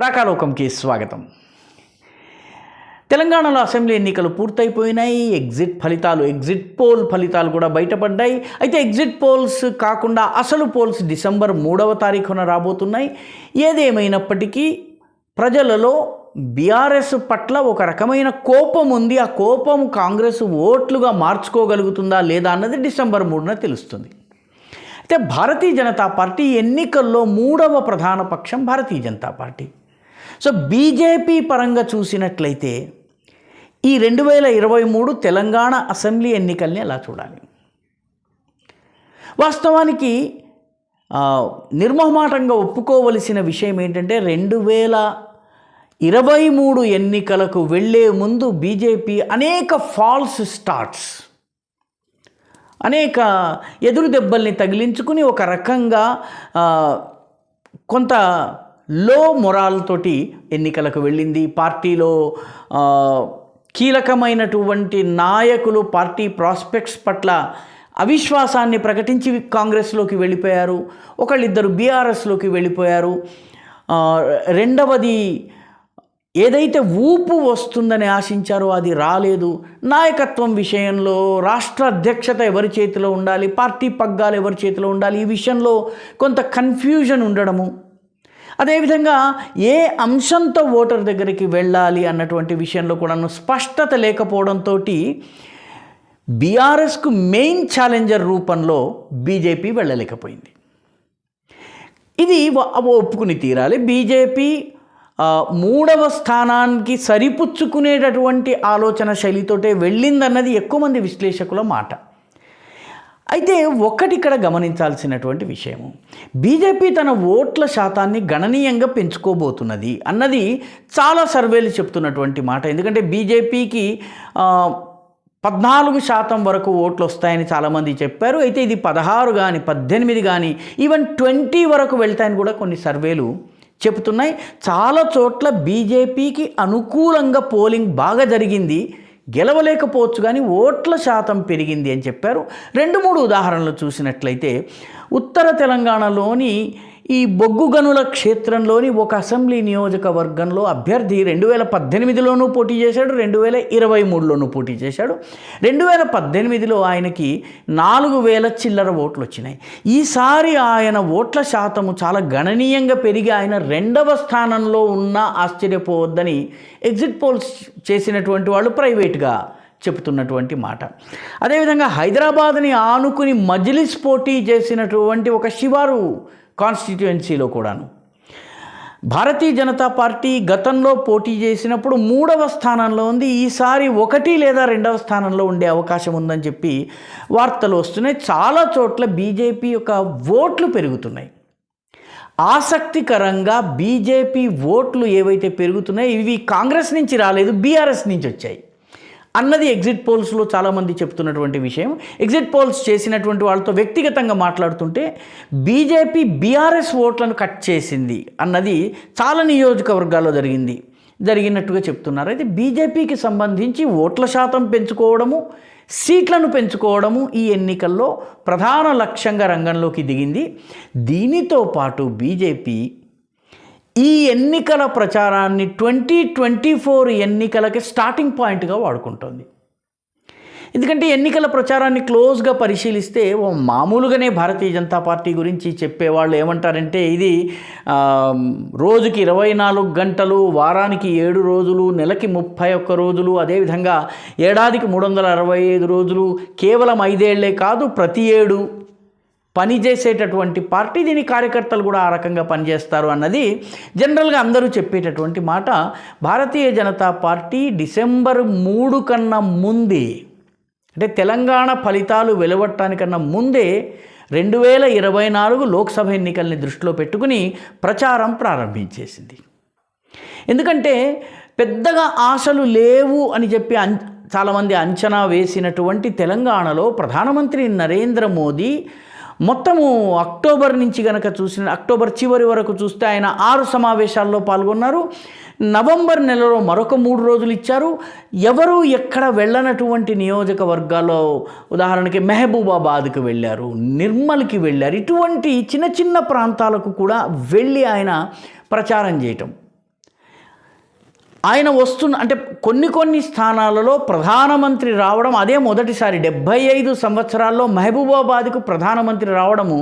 రాకాలోకంకి స్వాగతం. తెలంగాణలో అసెంబ్లీ ఎన్నికలు పూర్తయిపోయినాయి. ఎగ్జిట్ పోల్ ఫలితాలు కూడా బయటపడ్డాయి. అయితే ఎగ్జిట్ పోల్స్ కాకుండా అసలు పోల్స్ డిసెంబర్ 3వ తారీఖున రాబోతున్నాయి. ఏదేమైనప్పటికీ ప్రజలలో బీఆర్ఎస్ పట్ల ఒక రకమైన కోపం ఉంది. ఆ కోపం కాంగ్రెస్ ఓట్లుగా మార్చుకోగలుగుతుందా లేదా అన్నది డిసెంబర్ 3న తెలుస్తుంది. అయితే భారతీయ జనతా పార్టీ ఎన్నికల్లో 3వ ప్రధాన పక్షం Bharatiya Janata party. So BJP పరంగా చూసినట్లయితే ఈ 2023 తెలంగాణ అసెంబ్లీ ఎన్నికల్ని ఎలా చూడాలి? వాస్తవానికి నిర్మోహమాటంగా ఒప్పుకోవలసిన విషయం ఏంటంటే 2023 ఎన్నికలకు వెళ్ళే ముందు బీజేపీ అనేక ఫాల్స్ స్టార్ట్స్, అనేక ఎదురు దెబ్బల్ని తగిలించుకుని ఒక రకంగా కొంత లో మొరాల్ తోటి ఎన్నికలకు వెళ్ళింది. పార్టీలో కీలకమైనటువంటి నాయకులు పార్టీ ప్రాస్పెక్ట్స్ పట్ల అవిశ్వాసాన్ని ప్రకటించి కాంగ్రెస్లోకి వెళ్ళిపోయారు. ఒకళ్ళిద్దరు బీఆర్ఎస్లోకి వెళ్ళిపోయారు. రెండవది ఏదైతే ఊపు వస్తుందని ఆశించారో అది రాలేదు. నాయకత్వం విషయంలో రాష్ట్ర అధ్యక్షత ఎవరి చేతిలో ఉండాలి, పార్టీ పగ్గాలు ఎవరి చేతిలో ఉండాలి, ఈ విషయంలో కొంత కన్ఫ్యూజన్ ఉండడము, అదేవిధంగా ఏ అంశంతో ఓటర్ దగ్గరికి వెళ్ళాలి అన్నటువంటి విషయంలో కూడా స్పష్టత లేకపోవడంతో బీఆర్ఎస్కు మెయిన్ ఛాలెంజర్ రూపంలో బీజేపీ వెళ్ళలేకపోయింది. ఇది ఒప్పుకుని తీరాలి. బీజేపీ 3వ స్థానానికి సరిపుచ్చుకునేటటువంటి ఆలోచన శైలితోటే వెళ్ళిందన్నది ఎక్కువ మంది విశ్లేషకుల మాట. అయితే ఒక్కటి ఇక్కడ గమనించాల్సినటువంటి విషయము, బీజేపీ తన ఓట్ల శాతాన్ని గణనీయంగా పెంచుకోబోతున్నది అన్నది చాలా సర్వేలు చెప్తున్నటువంటి మాట. ఎందుకంటే బీజేపీకి 14% వరకు ఓట్లు వస్తాయని చాలామంది చెప్పారు. అయితే ఇది 16 కానీ 18 కానీ ఈవెన్ 20 వరకు వెళ్తాయని కూడా కొన్ని సర్వేలు చెబుతున్నాయి. చాలా చోట్ల బీజేపీకి అనుకూలంగా పోలింగ్ బాగా జరిగింది, గెలవలేకపోవచ్చు కానీ ఓట్ల శాతం పెరిగింది అని చెప్పారు. 2-3 ఉదాహరణలు చూసినట్లయితే ఉత్తర తెలంగాణలోని ఈ బొగ్గు గనుల క్షేత్రంలోని ఒక అసెంబ్లీ నియోజకవర్గంలో అభ్యర్థి 2018లోనూ పోటీ చేశాడు, 2023లోనూ పోటీ చేశాడు. 2018లో ఆయనకి 4000 చిల్లర ఓట్లు వచ్చినాయి. ఈసారి ఆయన ఓట్ల శాతము చాలా గణనీయంగా పెరిగి ఆయన 2వ స్థానంలో ఉన్నా ఆశ్చర్యపోవద్దని ఎగ్జిట్ పోల్స్ చేసినటువంటి వాళ్ళు ప్రైవేట్గా చెబుతున్నటువంటి మాట. అదేవిధంగా హైదరాబాద్ని ఆనుకుని మజ్లిస్ పోటీ చేసినటువంటి ఒక శివారు కాన్స్టిట్యుయెన్సీలో కూడాను భారతీయ జనతా పార్టీ గతంలో పోటీ చేసినప్పుడు 3వ స్థానంలో ఉంది. ఈసారి 1 లేదా 2వ స్థానంలో ఉండే అవకాశం ఉందని చెప్పి వార్తలు వస్తున్నాయి. చాలా చోట్ల బీజేపీ యొక్క ఓట్లు పెరుగుతున్నాయి. ఆసక్తికరంగా బీజేపీ ఓట్లు ఏవైతే పెరుగుతున్నాయో ఇవి కాంగ్రెస్ నుంచి రాలేదు, బీఆర్ఎస్ నుంచి వచ్చాయి అన్నది ఎగ్జిట్ పోల్స్లో చాలామంది చెప్తున్నటువంటి విషయం. ఎగ్జిట్ పోల్స్ చేసినటువంటి వాళ్ళతో వ్యక్తిగతంగా మాట్లాడుతుంటే బీజేపీ బీఆర్ఎస్ ఓట్లను కట్ చేసింది అన్నది చాలా నియోజకవర్గాల్లో జరిగినట్టుగా చెప్తున్నారు. అయితే బీజేపీకి సంబంధించి ఓట్ల శాతం పెంచుకోవడము, సీట్లను పెంచుకోవడము ఈ ఎన్నికల్లో ప్రధాన లక్ష్యంగా రంగంలోకి దిగింది. దీనితో పాటు బీజేపీ ఈ ఎన్నికల ప్రచారాన్ని 2024 ఎన్నికలకి స్టార్టింగ్ పాయింట్గా వాడుకుంటుంది. ఎందుకంటే ఎన్నికల ప్రచారాన్ని క్లోజ్గా పరిశీలిస్తే మామూలుగానే భారతీయ జనతా పార్టీ గురించి చెప్పేవాళ్ళు ఏమంటారంటే ఇది రోజుకి 24 గంటలు, వారానికి 7 రోజులు, నెలకి 31 రోజులు, అదేవిధంగా ఏడాదికి 365 రోజులు, కేవలం 5 ఏళ్లే కాదు ప్రతి ఏడు పనిచేసేటటువంటి పార్టీ. దీని కార్యకర్తలు కూడా ఆ రకంగా పనిచేస్తారు అన్నది జనరల్గా అందరూ చెప్పేటటువంటి మాట. భారతీయ జనతా పార్టీ డిసెంబర్ 3 కన్నా ముందే, అంటే తెలంగాణ ఫలితాలు వెలువడటానికన్నా ముందే 2024 లోక్సభ ఎన్నికల్ని దృష్టిలో పెట్టుకుని ప్రచారం ప్రారంభించేసింది. ఎందుకంటే పెద్దగా ఆశలు లేవు అని చెప్పి చాలామంది అంచనా వేసినటువంటి తెలంగాణలో ప్రధానమంత్రి నరేంద్ర మోదీ మొత్తము అక్టోబర్ నుంచి కనుక అక్టోబర్ చివరి వరకు చూస్తే ఆయన 6 సమావేశాల్లో పాల్గొన్నారు. నవంబర్ నెలలో మరొక 3 రోజులు ఇచ్చారు. ఎవరు ఎక్కడ వెళ్ళనటువంటి నియోజకవర్గాల్లో ఉదాహరణకి మెహబూబాబాద్కి వెళ్ళారు, నిర్మల్కి వెళ్ళారు. ఇటువంటి చిన్న చిన్న ప్రాంతాలకు కూడా వెళ్ళి ఆయన ప్రచారం చేయటం. ఆయన అంటే కొన్ని స్థానాలలో ప్రధానమంత్రి రావడం అదే మొదటిసారి 75 సంవత్సరాల్లో మహబూబాబాద్కు ప్రధానమంత్రి రావడము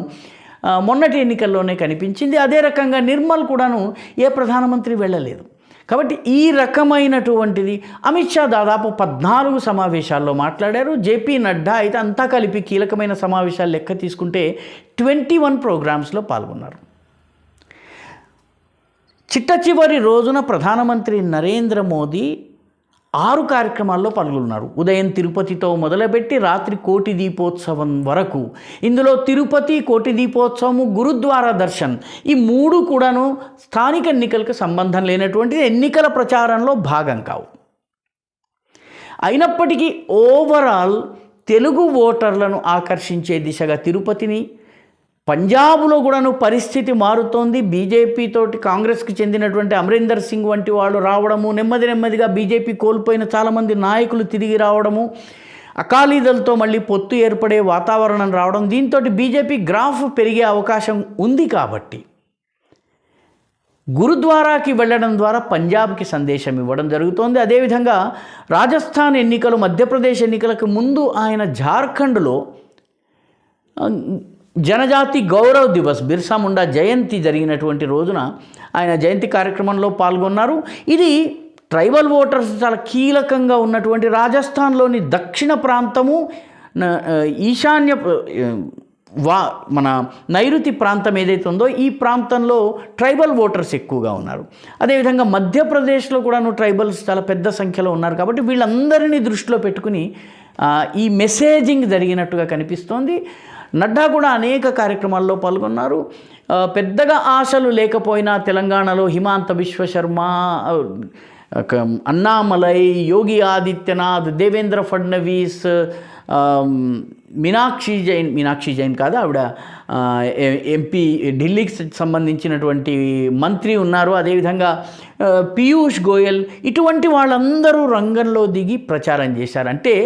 మొన్నటి ఎన్నికల్లోనే కనిపించింది. అదే రకంగా నిర్మల్ కూడాను ఏ ప్రధానమంత్రి వెళ్ళలేదు. కాబట్టి ఈ రకమైనటువంటిది అమిత్ షా దాదాపు 14 సమావేశాల్లో మాట్లాడారు. జేపీ నడ్డా అయితే అంతా కలిపి కీలకమైన సమావేశాలు లెక్క తీసుకుంటే 21 ప్రోగ్రామ్స్లో పాల్గొన్నారు. చిట్ట చివరి రోజున ప్రధానమంత్రి నరేంద్ర మోదీ 6 కార్యక్రమాల్లో పాల్గొన్నారు. ఉదయం తిరుపతితో మొదలుపెట్టి రాత్రి కోటి దీపోత్సవం వరకు. ఇందులో తిరుపతి, కోటి దీపోత్సవము, గురుద్వారా దర్శన్ ఈ 3 కూడాను స్థానిక ఎన్నికలకు సంబంధం లేనటువంటి ఎన్నికల ప్రచారంలో భాగం కావు. అయినప్పటికీ ఓవరాల్ తెలుగు ఓటర్లను ఆకర్షించే దిశగా తిరుపతిని, పంజాబ్లో కూడాను పరిస్థితి మారుతోంది. బీజేపీ తోటి కాంగ్రెస్కి చెందినటువంటి అమరీందర్ సింగ్ వంటి వాళ్ళు రావడము, నెమ్మదిగా బీజేపీ కోల్పోయిన చాలామంది నాయకులు తిరిగి రావడము, అకాలీదళతో మళ్ళీ పొత్తు ఏర్పడే వాతావరణం రావడం, దీంతో బీజేపీ గ్రాఫ్ పెరిగే అవకాశం ఉంది. కాబట్టి గురుద్వారాకి వెళ్ళడం ద్వారా పంజాబ్కి సందేశం ఇవ్వడం జరుగుతోంది. అదేవిధంగా రాజస్థాన్ ఎన్నికలు, మధ్యప్రదేశ్ ఎన్నికలకు ముందు ఆయన జార్ఖండ్లో జనజాతి గౌరవ్ దివస్, బిర్సా ముండా జయంతి జరిగినటువంటి రోజున ఆయన జయంతి కార్యక్రమంలో పాల్గొన్నారు. ఇది ట్రైబల్ ఓటర్స్ చాలా కీలకంగా ఉన్నటువంటి రాజస్థాన్లోని దక్షిణ ప్రాంతము, ఈశాన్య మన నైరుతి ప్రాంతం ఏదైతే ఉందో ఈ ప్రాంతంలో ట్రైబల్ ఓటర్స్ ఎక్కువగా ఉన్నారు. అదేవిధంగా మధ్యప్రదేశ్లో కూడాను ట్రైబల్స్ చాలా పెద్ద సంఖ్యలో ఉన్నారు. కాబట్టి వీళ్ళందరినీ దృష్టిలో పెట్టుకుని ఈ మెసేజింగ్ జరిగినట్టుగా కనిపిస్తోంది. నడ్డా కూడా అనేక కార్యక్రమాల్లో పాల్గొన్నారు. పెద్దగా ఆశలు లేకపోయినా తెలంగాణలో హిమాంత విశ్వశర్మ, అన్నామలై, యోగి ఆదిత్యనాథ్, దేవేంద్ర ఫడ్నవీస్, మీనాక్షి జైన్ కాదు, ఆవిడ ఎంపీ ఢిల్లీకి సంబంధించినటువంటి మంత్రి ఉన్నారు. అదేవిధంగా పీయూష్ గోయల్, ఇటువంటి వాళ్ళందరూ రంగంలో దిగి ప్రచారం చేశారు. అంటే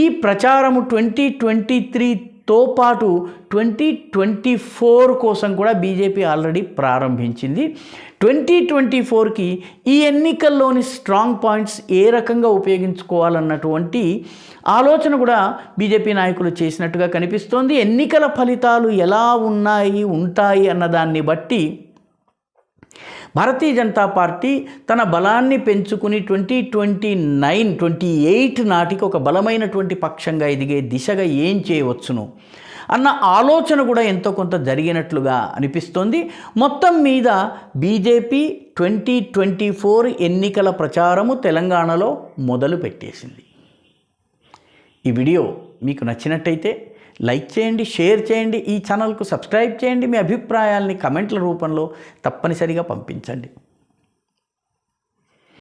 ఈ ప్రచారము 2023తో పాటు 2024 కోసం కూడా బీజేపీ ఆల్రెడీ ప్రారంభించింది. 2024కి ఈ ఎన్నికల్లోని స్ట్రాంగ్ పాయింట్స్ ఏ రకంగా ఉపయోగించుకోవాలన్నటువంటి ఆలోచన కూడా బీజేపీ నాయకులు చేసినట్టుగా కనిపిస్తోంది. ఎన్నికల ఫలితాలు ఎలా ఉంటాయి అన్నదాన్ని బట్టి భారతీయ జనతా పార్టీ తన బలాన్ని పెంచుకుని 2028 నాటికి ఒక బలమైనటువంటి పక్షంగా ఎదిగే దిశగా ఏం చేయవచ్చును అన్న ఆలోచన కూడా ఎంతో కొంత జరిగినట్లుగా అనిపిస్తోంది. మొత్తం మీద బీజేపీ 2024 ఎన్నికల ప్రచారము తెలంగాణలో మొదలు పెట్టేసింది. ఈ వీడియో మీకు నచ్చినట్టయితే లైక్ చేయండి, షేర్ చేయండి, ఈ ఛానల్కు సబ్స్క్రైబ్ చేయండి. మీ అభిప్రాయాల్ని కమెంట్ల రూపంలో తప్పనిసరిగా పంపించండి.